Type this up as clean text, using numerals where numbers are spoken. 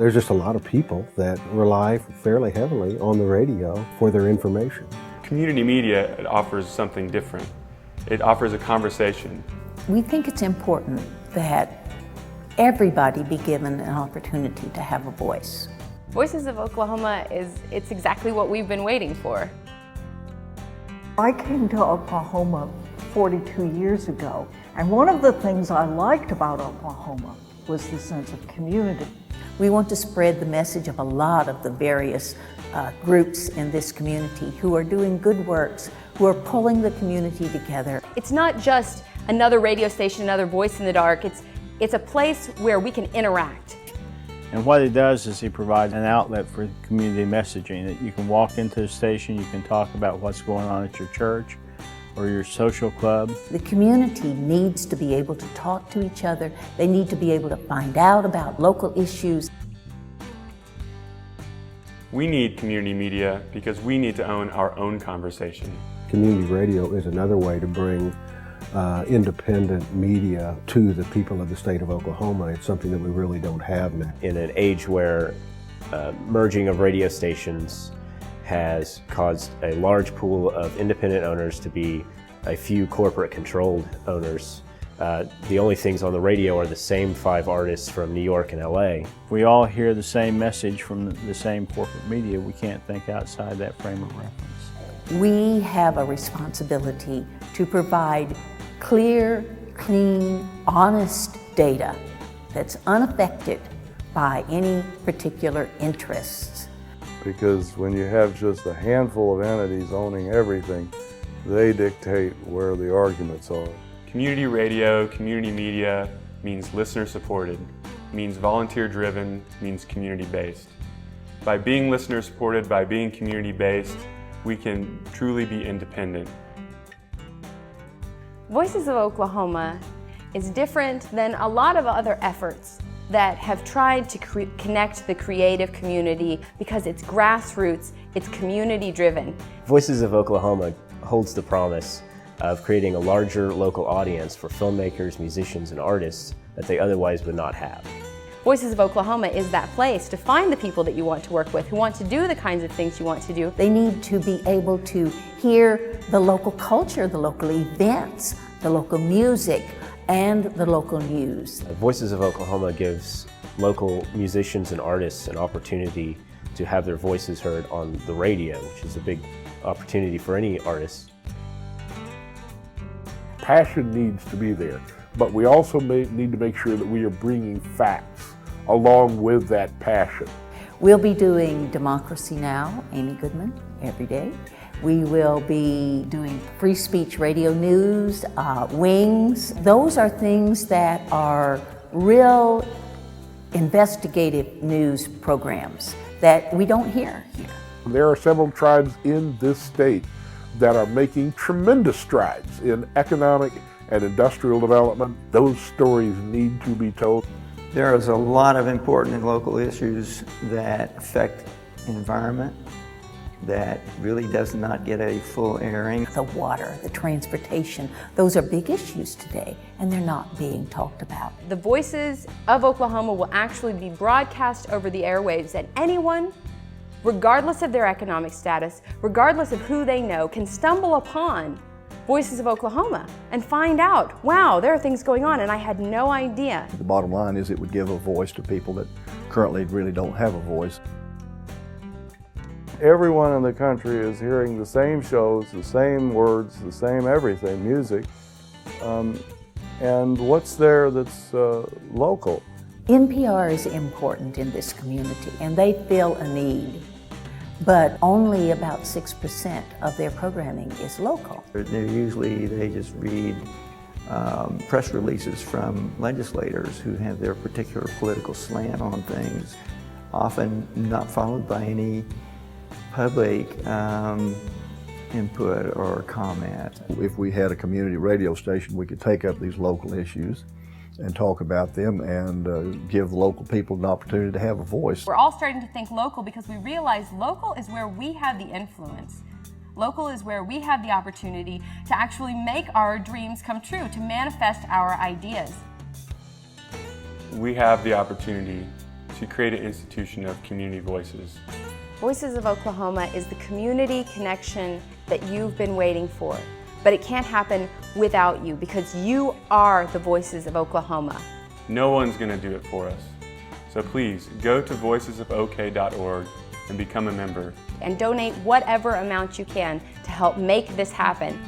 There's just a lot of people that rely fairly heavily on the radio for their information. Community media offers something different. It offers a conversation. We think it's important that everybody be given an opportunity to have a voice. Voices of Oklahoma it's exactly what we've been waiting for. I came to Oklahoma 42 years ago, and one of the things I liked about Oklahoma was the sense of community. We want to spread the message of a lot of the various groups in this community who are doing good works, who are pulling the community together. It's not just another radio station, another voice in the dark. It's a place where we can interact. And what it does is it provides an outlet for community messaging, that you can walk into the station, you can talk about what's going on at your church or your social club. The community needs to be able to talk to each other. They need to be able to find out about local issues. We need community media because we need to own our own conversation. Community radio is another way to bring independent media to the people of the state of Oklahoma. It's something that we really don't have now. In an age where merging of radio stations has caused a large pool of independent owners to be a few corporate-controlled owners, the only things on the radio are the same 5 artists from New York and LA. We all hear the same message from the same corporate media. We can't think outside that frame of reference. We have a responsibility to provide clear, clean, honest data that's unaffected by any particular interests. Because when you have just a handful of entities owning everything, they dictate where the arguments are. Community radio, community media means listener-supported, means volunteer-driven, means community-based. By being listener-supported, by being community-based, we can truly be independent. Voices of Oklahoma is different than a lot of other efforts that have tried to connect the creative community because it's grassroots, it's community-driven. Voices of Oklahoma holds the promise of creating a larger local audience for filmmakers, musicians, and artists that they otherwise would not have. Voices of Oklahoma is that place to find the people that you want to work with, who want to do the kinds of things you want to do. They need to be able to hear the local culture, the local events, the local music, and the local news. Voices of Oklahoma gives local musicians and artists an opportunity to have their voices heard on the radio, which is a big opportunity for any artist. Passion needs to be there, but we also need to make sure that we are bringing facts along with that passion. We'll be doing Democracy Now!, Amy Goodman, every day. We will be doing free speech radio news, Wings. Those are things that are real investigative news programs that we don't hear here. There are several tribes in this state that are making tremendous strides in economic and industrial development. Those stories need to be told. There is a lot of important and local issues that affect the environment that really does not get a full airing. The water, the transportation, those are big issues today, and they're not being talked about. The Voices of Oklahoma will actually be broadcast over the airwaves, and anyone, regardless of their economic status, regardless of who they know, can stumble upon Voices of Oklahoma and find out, wow, there are things going on and I had no idea. The bottom line is it would give a voice to people that currently really don't have a voice. Everyone in the country is hearing the same shows, the same words, the same everything, music. And what's there that's local? NPR is important in this community, and they fill a need, but only about 6% of their programming is local. They just read press releases from legislators who have their particular political slant on things, often not followed by any public input or comment. If we had a community radio station, we could take up these local issues and talk about them and give local people an opportunity to have a voice. We're all starting to think local because we realize local is where we have the influence. Local is where we have the opportunity to actually make our dreams come true, to manifest our ideas. We have the opportunity to create an institution of community voices. Voices of Oklahoma is the community connection that you've been waiting for. But it can't happen without you, because you are the Voices of Oklahoma. No one's going to do it for us. So please go to voicesofok.org and become a member. And donate whatever amount you can to help make this happen.